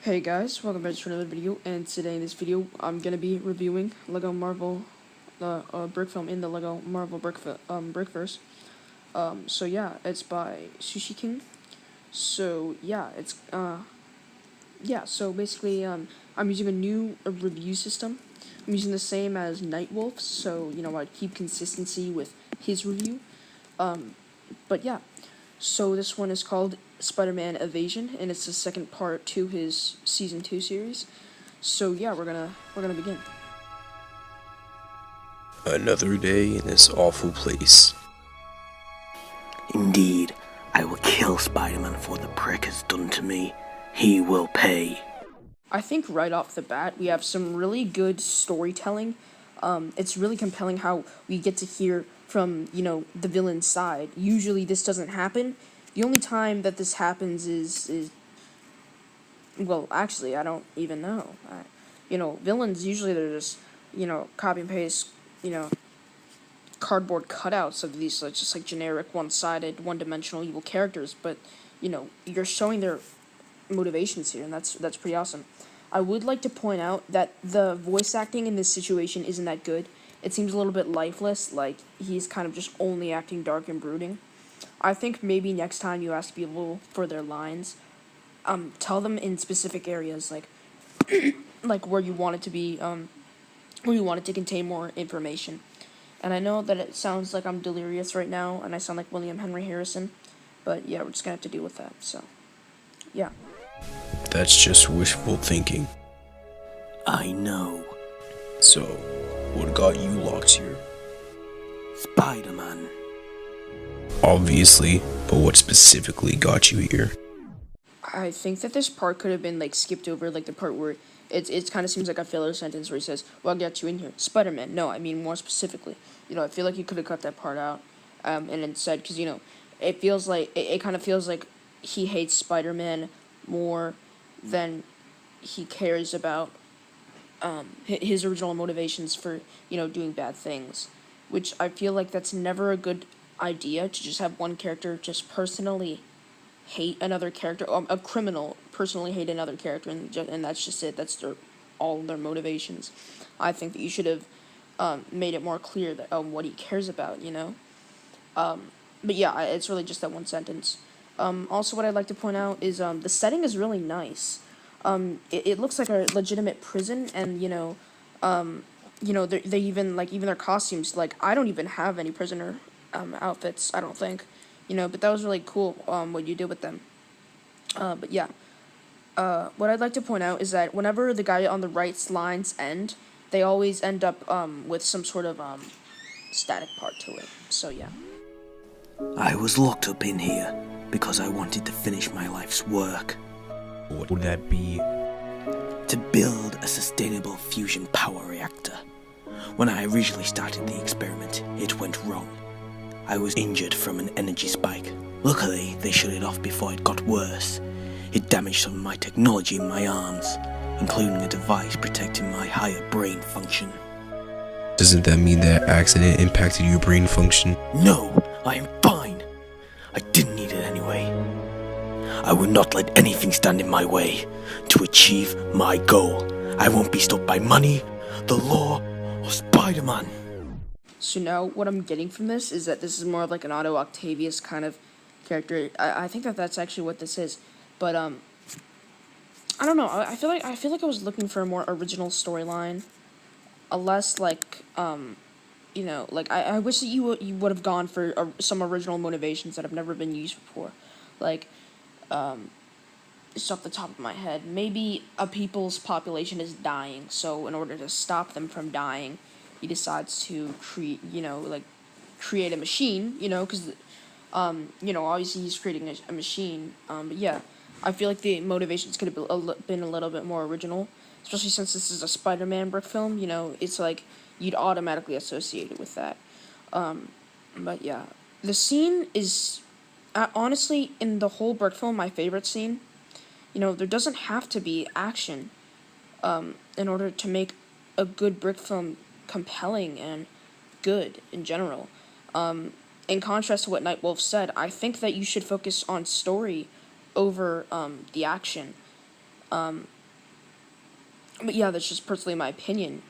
Hey guys, welcome back to another video, and today in this video, I'm gonna be reviewing Lego Marvel, the brick film in the Lego Marvel Brickverse. So yeah, it's by Sushi King. So yeah, so basically, I'm using a new review system. I'm using the same as Nightwolf's, so I keep consistency with his review. But yeah. So this one is called Spider-Man Evasion, and it's the second part to his Season 2 series. So yeah, we're gonna begin. Another day in this awful place. Indeed, I will kill Spider-Man for the prick has done to me. He will pay. I think right off the bat, we have some really good storytelling. It's really compelling how we get to hear from, the villain's side. Usually this doesn't happen. The only time that this happens is well, actually, I don't even know. Villains, usually they're just, copy and paste, cardboard cutouts of these, just like generic, one-sided, one-dimensional evil characters, but, you're showing their motivations here, and that's pretty awesome. I would like to point out that the voice acting in this situation isn't that good. It seems a little bit lifeless, like he's kind of just only acting dark and brooding. I think maybe next time you ask people for their lines, tell them in specific areas, like like where you want it to be, where you want it to contain more information. And I know that it sounds like I'm delirious right now, and I sound like William Henry Harrison, but yeah, we're just gonna have to deal with that. So, yeah. That's just wishful thinking. I know. So, what got you locked here? Spider-Man. Obviously, but what specifically got you here? I think that this part could have been skipped over, the part where it kind of seems like a filler sentence where he says, "Well, I got you in here, Spider-Man." No, I mean more specifically. I feel like you could have cut that part out, and instead, because it feels like it kind of feels like he hates Spider-Man more than he cares about his original motivations for doing bad things, which I feel like that's never a good idea, to just have one character just personally hate another character, a criminal personally hate another character, and that's just it. That's all their motivations. I think that you should have made it more clear that what he cares about, But yeah, it's really just that one sentence. Also, what I'd like to point out is the setting is really nice. It looks like a legitimate prison, and they even their costumes. I don't even have any prisoner outfits, I don't think. But that was really cool, what you did with them. But yeah. What I'd like to point out is that whenever the guy on the right's lines end, they always end up, with some sort of, static part to it. So yeah. I was locked up in here because I wanted to finish my life's work. What would that be? To build a sustainable fusion power reactor. When I originally started the experiment, it went wrong. I was injured from an energy spike. Luckily, they shut it off before it got worse. It damaged some of my technology in my arms, including a device protecting my higher brain function. Doesn't that mean that accident impacted your brain function? No, I am fine. I didn't need it anyway. I will not let anything stand in my way to achieve my goal. I won't be stopped by money, the law, or Spider-Man. So now what I'm getting from this is that this is more of an Otto Octavius kind of character. I think that that's actually what this is. But I don't know. I feel like I was looking for a more original storyline, a less I wish that you would have gone for some original motivations that have never been used before, just off the top of my head. Maybe a people's population is dying, so in order to stop them from dying, he decides to create a machine, because, obviously he's creating a machine, but yeah, I feel like the motivations could have been a little bit more original, especially since this is a Spider-Man brick film, it's like, you'd automatically associate it with that, but yeah, the scene is, honestly, in the whole brick film, my favorite scene. There doesn't have to be action, in order to make a good brick film compelling and good in general. In contrast to what Nightwolf said, I think that you should focus on story over the action. But yeah, that's just personally my opinion.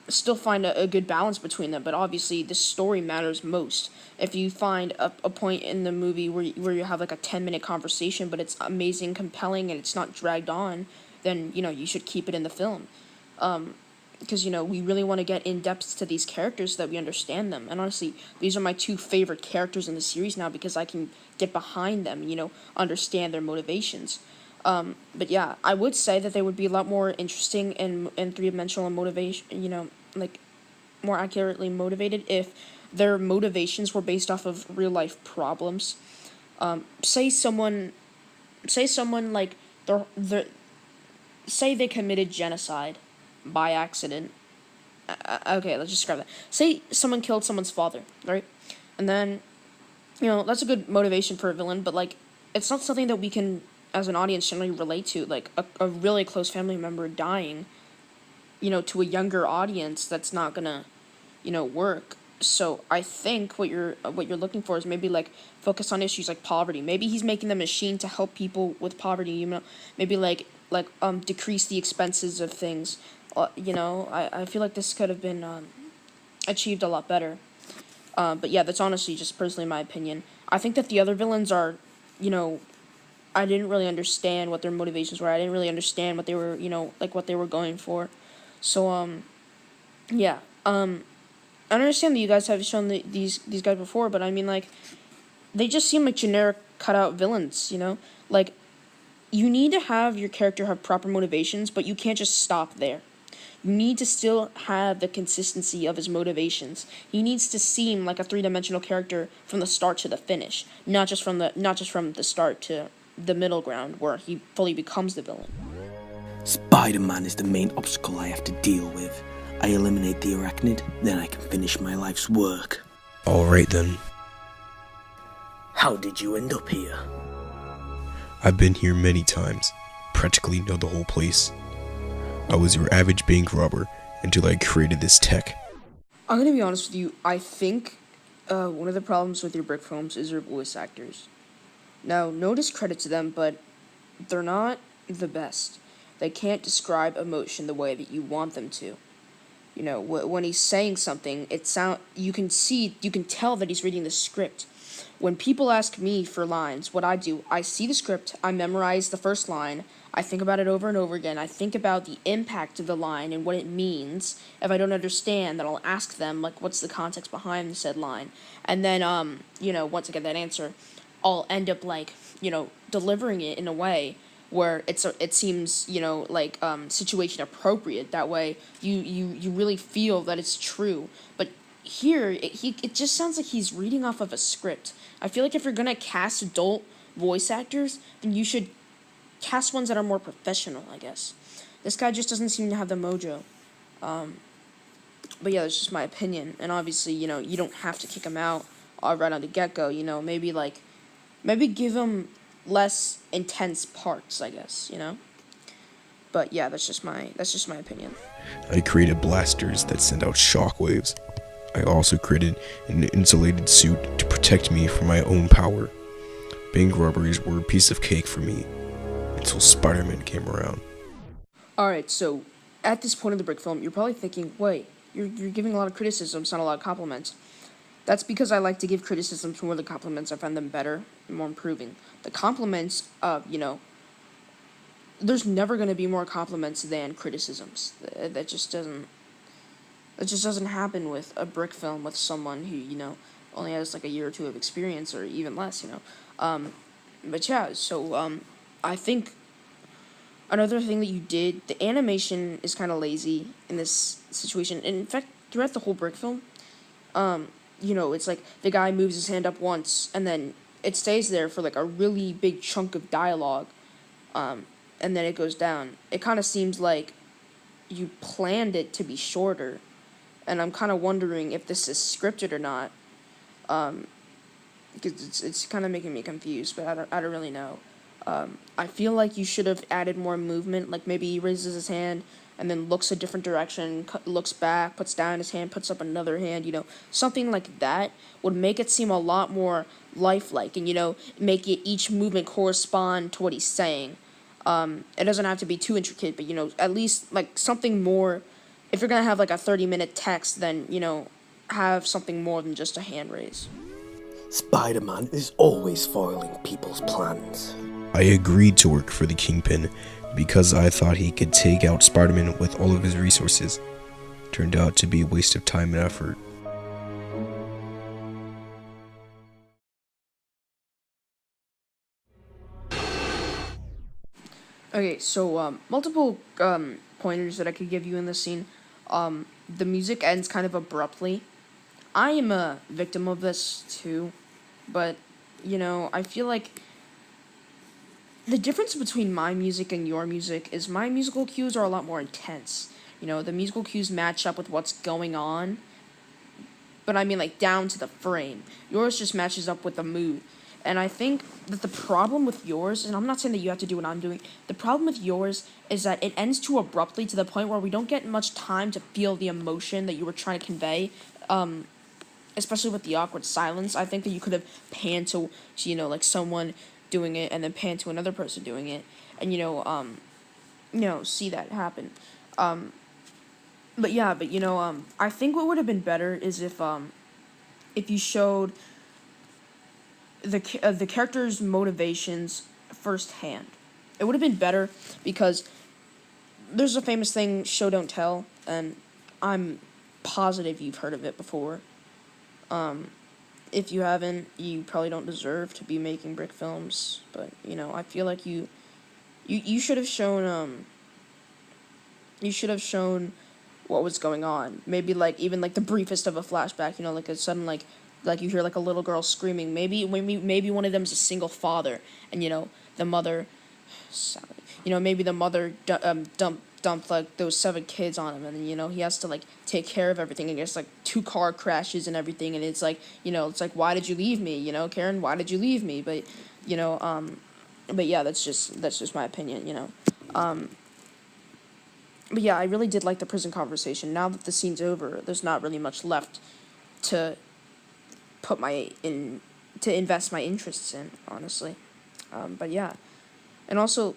Still find a good balance between them, but obviously the story matters most. If you find a point in the movie where you have like a 10-minute conversation, but it's amazing, compelling, and it's not dragged on, then, you should keep it in the film. Because, we really want to get in depth to these characters so that we understand them. And honestly, these are my two favorite characters in the series now because I can get behind them, understand their motivations. But yeah, I would say that they would be a lot more interesting and three-dimensional and motivation, like more accurately motivated if their motivations were based off of real-life problems. Say someone like they're say they committed genocide by accident. Okay, let's just describe that. Say someone killed someone's father, right? And then, that's a good motivation for a villain, but, like, it's not something that we can, as an audience, generally relate to. Like, a really close family member dying, to a younger audience, that's not gonna, work. So I think what you're looking for is maybe, like, focus on issues like poverty. Maybe he's making the machine to help people with poverty, maybe, decrease the expenses of things. I feel like this could have been achieved a lot better. But yeah, that's honestly just personally my opinion. I think that the other villains are, I didn't really understand what their motivations were. I didn't really understand what they were, what they were going for. So, yeah. I understand that you guys have shown these guys before, but I mean, like, they just seem like generic cutout villains, Like, you need to have your character have proper motivations, but you can't just stop there. You need to still have the consistency of his motivations. He needs to seem like a three-dimensional character from the start to the finish, not just from the start to the middle ground where he fully becomes the villain. Spider-Man is the main obstacle I have to deal with. I eliminate the arachnid, then I can finish my life's work. Alright then. How did you end up here? I've been here many times. Practically know the whole place. I was your average bank robber until I created this tech. I'm gonna be honest with you. I think one of the problems with your brick films is your voice actors. Now, no discredit to them, but they're not the best. They can't describe emotion the way that you want them to. When he's saying something, you can tell that he's reading the script. When people ask me for lines, what I do, I see the script, I memorize the first line, I think about it over and over again, I think about the impact of the line and what it means. If I don't understand, then I'll ask them, like, what's the context behind said line? And then, once I get that answer, I'll end up, delivering it in a way where it seems, situation appropriate. That way, you really feel that it's true. But here, it just sounds like he's reading off of a script. I feel like if you're gonna cast adult voice actors, then you should cast ones that are more professional, I guess. This guy just doesn't seem to have the mojo. But yeah, that's just my opinion. And obviously, you don't have to kick him out right on the get-go. Maybe give him less intense parts, I guess. But yeah, that's just my opinion. I created blasters that send out shockwaves. I also created an insulated suit to protect me from my own power. Bank robberies were a piece of cake for me until Spider-Man came around. Alright, so at this point in the brick film, you're probably thinking, wait, you're giving a lot of criticisms, not a lot of compliments. That's because I like to give criticisms more than compliments. I find them better and more improving. The compliments, there's never going to be more compliments than criticisms. That just doesn't happen with a brick film with someone who, only has like a year or two of experience or even less, But yeah, so, I think another thing that you did, the animation is kind of lazy in this situation. And in fact, throughout the whole brick film, it's like the guy moves his hand up once and then it stays there for like a really big chunk of dialogue, and then it goes down. It kind of seems like you planned it to be shorter, and I'm kind of wondering if this is scripted or not, because it's kind of making me confused, but I don't really know. I feel like you should have added more movement, like maybe he raises his hand and then looks a different direction, looks back, puts down his hand, puts up another hand, something like that would make it seem a lot more lifelike and, make it each movement correspond to what he's saying. It doesn't have to be too intricate, but, at least, like, something more. If you're gonna have, like, a 30-minute text, then, have something more than just a hand raise. Spider-Man is always foiling people's plans. I agreed to work for the Kingpin because I thought he could take out Spider-Man with all of his resources. Turned out to be a waste of time and effort. Okay, so multiple pointers that I could give you in this scene. The music ends kind of abruptly. I am a victim of this too, but I feel like the difference between my music and your music is my musical cues are a lot more intense. The musical cues match up with what's going on, but I mean like down to the frame. Yours just matches up with the mood. And I think that the problem with yours, and I'm not saying that you have to do what I'm doing, the problem with yours is that it ends too abruptly to the point where we don't get much time to feel the emotion that you were trying to convey, especially with the awkward silence. I think that you could have panned to like someone doing it and then panned to another person doing it, and see that happen. But I think what would have been better is if you showed the character's motivations firsthand. It would have been better because there's a famous thing, show don't tell, and I'm positive you've heard of it before. If you haven't, you probably don't deserve to be making brick films, but I feel like you should have shown what was going on. Maybe like even like the briefest of a flashback, like a sudden like you hear like a little girl screaming. Maybe one of them is a single father, and the mother, maybe the mother dumped like those 7 kids on him, and then he has to like take care of everything. And there's like 2 car crashes and everything, and it's like why did you leave me, Karen? Why did you leave me? But but yeah, that's just my opinion, But yeah, I really did like the prison conversation. Now that the scene's over, there's not really much left to invest my interests in, honestly. But yeah, and also,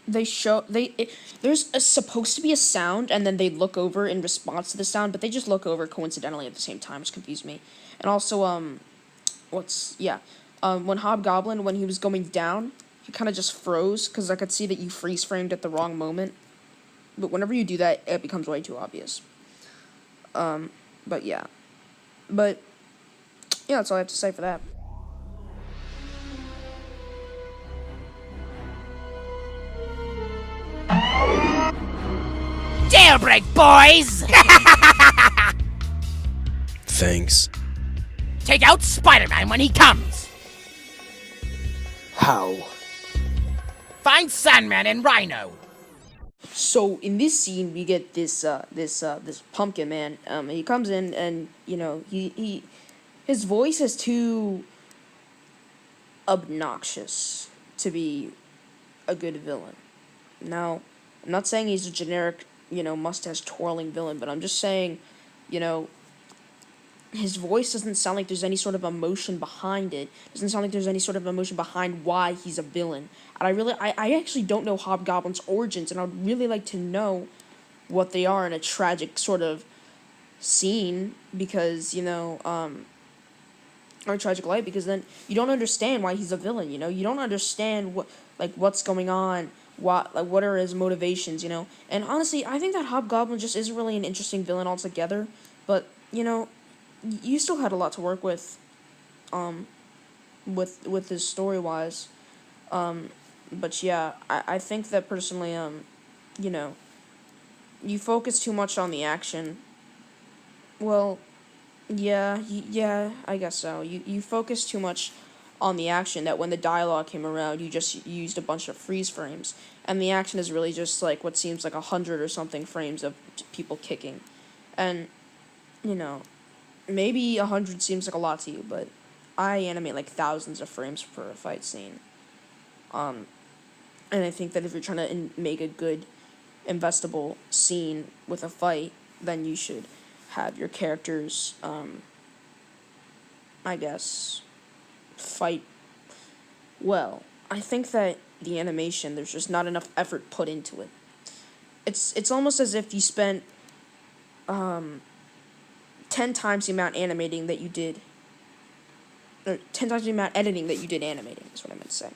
there's supposed to be a sound, and then they look over in response to the sound, but they just look over coincidentally at the same time, which confused me. And also, when Hobgoblin, when he was going down, he kind of just froze, because I could see that you freeze framed at the wrong moment. But whenever you do that, it becomes way too obvious. But yeah, that's all I have to say for that. Jailbreak, boys! Thanks. Take out Spider-Man when he comes. How? Find Sandman and Rhino. So in this scene, we get this pumpkin man. He comes in, and his voice is too obnoxious to be a good villain. Now, I'm not saying he's a generic, mustache twirling villain, but I'm just saying, his voice doesn't sound like there's any sort of emotion behind it. Doesn't sound like there's any sort of emotion behind why he's a villain. And I actually don't know Hobgoblin's origins, and I'd really like to know what they are in a tragic sort of scene, because, or a tragic light, because then you don't understand why he's a villain, you don't understand what's going on, what are his motivations, and honestly, I think that Hobgoblin just isn't really an interesting villain altogether, but, you still had a lot to work with this story-wise, but yeah, I think that personally, you focus too much on the action. Well, yeah, I guess so. You focus too much on the action that when the dialogue came around, you just used a bunch of freeze frames, and the action is really just like what seems like 100 or something frames of people kicking, and maybe 100 seems like a lot to you, but I animate like thousands of frames per fight scene. And I think that if you're trying to make a good, investable scene with a fight, then you should have your characters, I guess, fight well. I think that the animation, there's just not enough effort put into it. It's almost as if you spent 10 times the amount animating that you did, or 10 times the amount editing that you did animating, is what I meant to say.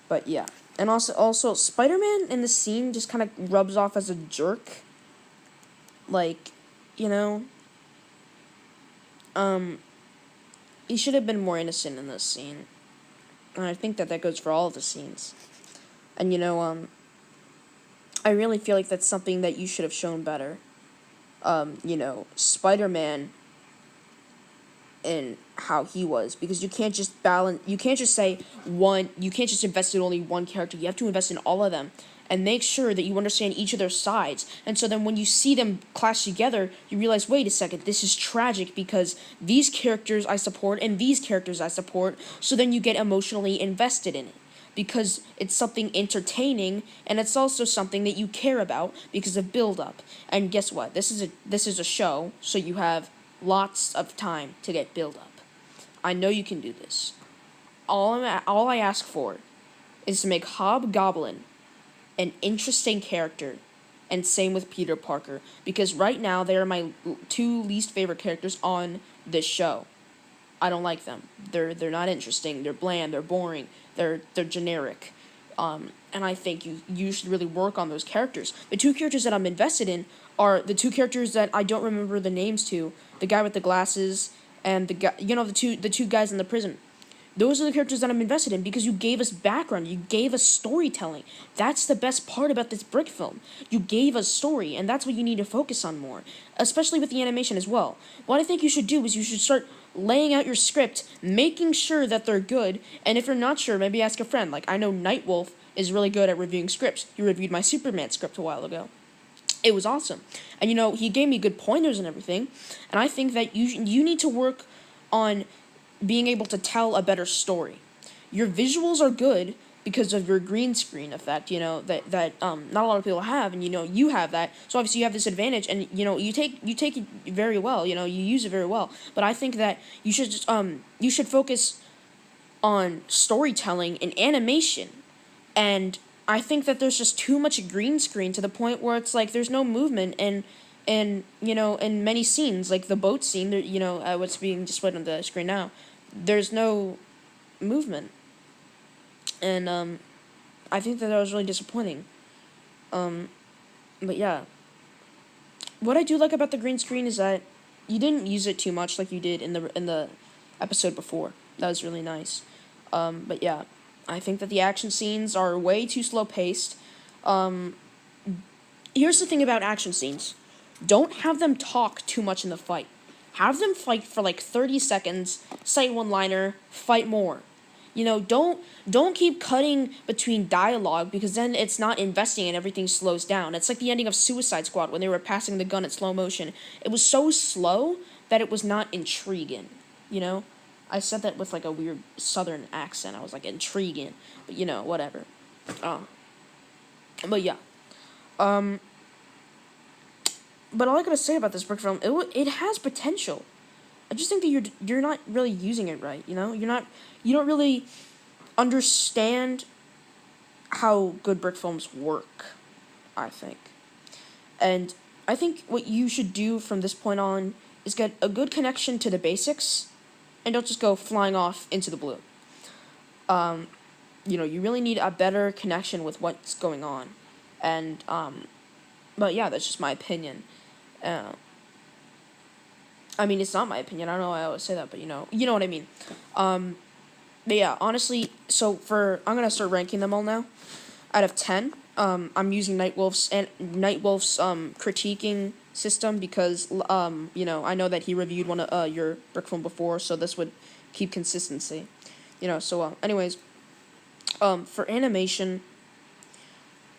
But yeah. And also Spider-Man in the scene just kind of rubs off as a jerk. Like, you know, he should have been more innocent in this scene. And I think that goes for all of the scenes. And, you know, I really feel like that's something that you should have shown better. You know, Spider-Man and how he was, because you can't just say you can't just invest in only one character. You have to invest in all of them and make sure that you understand each of their sides. And so then when you see them clash together, you realize, wait a second, this is tragic because these characters I support and these characters I support. So then you get emotionally invested in it because it's something entertaining, and it's also something that you care about because of build-up. And guess what? This is a show, so you have lots of time to get build-up. I know you can do this. All I ask for is to make Hobgoblin an interesting character, and same with Peter Parker, because right now they are my two least favorite characters on this show. I don't like them. They're not interesting. They're bland. They're boring. They're generic. And I think you should really work on those characters. The two characters that I'm invested in are the two characters that I don't remember the names to. The guy with the glasses and the guy, you know, the two guys in the prison. Those are the characters that I'm invested in because you gave us background. You gave us storytelling. That's the best part about this brick film. You gave us story, and that's what you need to focus on more, especially with the animation as well. What I think you should do is you should start laying out your script, making sure that they're good, and if you're not sure, maybe ask a friend. Like, I know Nightwolf is really good at reviewing scripts. He reviewed my Superman script a while ago. It was awesome. And, you know, he gave me good pointers and everything, and I think that you need to work on being able to tell a better story. Your visuals are good because of your green screen effect, you know, that not a lot of people have, and, you know, you have that, so obviously you have this advantage, and, you know, you take it very well, you know, you use it very well, but I think that you should focus on storytelling and animation, and I think that there's just too much green screen to the point where it's like there's no movement, and you know, in many scenes, like the boat scene, there, you know, what's being displayed on the screen now, there's no movement, and I think that was really disappointing. But yeah, what I do like about the green screen is that you didn't use it too much like you did in the episode before. That was really nice. But yeah, I think that the action scenes are way too slow paced. Here's the thing about action scenes. Don't have them talk too much in the fight. Have them fight for like 30 seconds, say one-liner, fight more. You know, don't keep cutting between dialogue, because then it's not investing and everything slows down. It's like the ending of Suicide Squad when they were passing the gun in slow motion. It was so slow that it was not intriguing, you know? I said that with like a weird southern accent. I was like, intriguing. But, you know, whatever. But yeah. But all I gotta say about this brick film, it has potential. I just think that you're not really using it right, you know? You don't really understand how good brick films work, I think. And I think what you should do from this point on is get a good connection to the basics, and don't just go flying off into the blue. You know, you really need a better connection with what's going on. And, but yeah, that's just my opinion. I mean, it's not my opinion. I don't know why I always say that, but you know what I mean. But yeah, honestly, so I'm gonna start ranking them all now, out of 10. I'm using Nightwolf's critiquing system because you know, I know that he reviewed one of your brick film before, so this would keep consistency. You know, so anyways, for animation,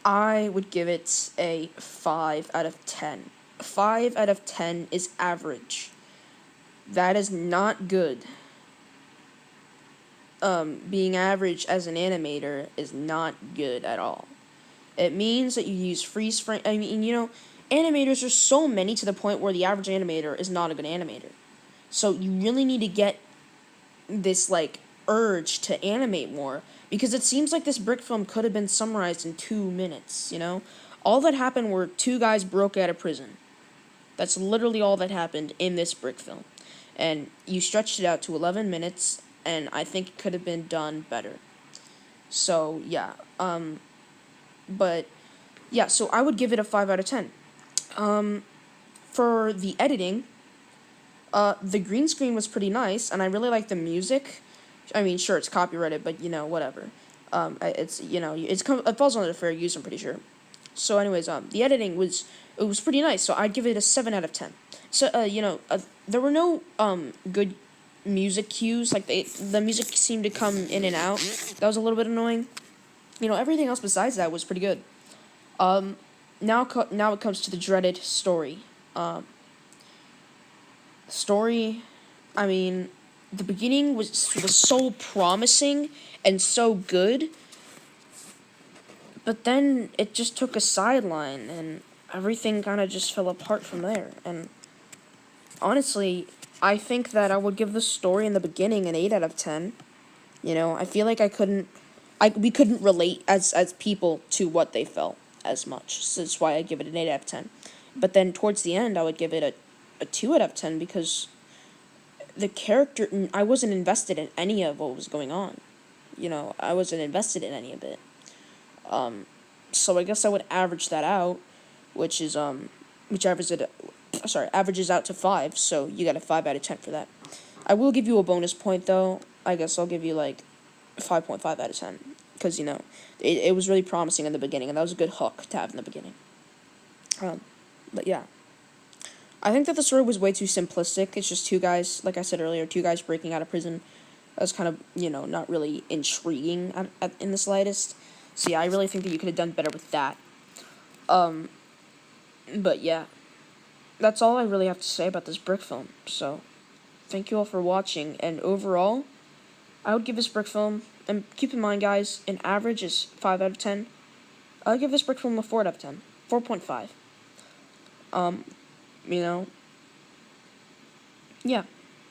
I would give it a 5 out of 10. 5 out of 10 is average. That is not good. Being average as an animator is not good at all. It means that you use freeze frame. I mean, you know, animators are so many to the point where the average animator is not a good animator. So you really need to get this, like, urge to animate more, because it seems like this brick film could have been summarized in 2 minutes, you know? All that happened were 2 guys broke out of prison. That's literally all that happened in this brick film. And you stretched it out to 11 minutes, and I think it could have been done better. So, yeah. But, yeah, so I would give it a 5 out of 10. For the editing, the green screen was pretty nice, and I really like the music. I mean, sure, it's copyrighted, but, you know, whatever. It's, you know, it falls under fair use, I'm pretty sure. So, anyways, the editing was pretty nice, so I'd give it a 7 out of 10. So, you know, there were no, good music cues, like, the music seemed to come in and out. That was a little bit annoying. You know, everything else besides that was pretty good. Now it comes to the dreaded story. Story, I mean, the beginning was so promising and so good, but then it just took a sideline, and everything kind of just fell apart from there. And honestly, I think that I would give the story in the beginning an 8 out of 10. You know, I feel like we couldn't relate as people to what they felt as much. So that's why I give it an 8 out of 10. But then towards the end, I would give it a 2 out of 10, because the character, I wasn't invested in any of what was going on. You know, I wasn't invested in any of it. So I guess I would average that out, which averages out to 5, so you got a 5 out of 10 for that. I will give you a bonus point, though. I guess I'll give you, like, 5.5 out of 10, because, you know, it was really promising in the beginning, and that was a good hook to have in the beginning. But, yeah. I think that the story was way too simplistic. It's just 2 guys, like I said earlier, 2 guys breaking out of prison. That was kind of, you know, not really intriguing in the slightest. So, yeah, I really think that you could have done better with that. But, yeah. That's all I really have to say about this brick film. So, thank you all for watching. And overall, I would give this brick film, and keep in mind, guys, an average is 5 out of 10. I would give this brick film a 4 out of 10. 4.5. You know, yeah,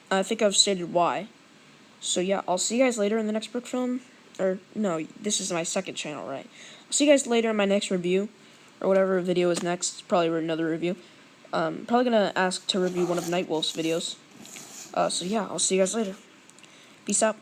I think I've stated why. So, yeah, I'll see you guys later in the next brick film. Or, no, this is my second channel, right? I'll see you guys later in my next review, or whatever video is next. It's probably another review. Probably gonna ask to review one of Nightwolf's videos. So, yeah, I'll see you guys later. Peace out.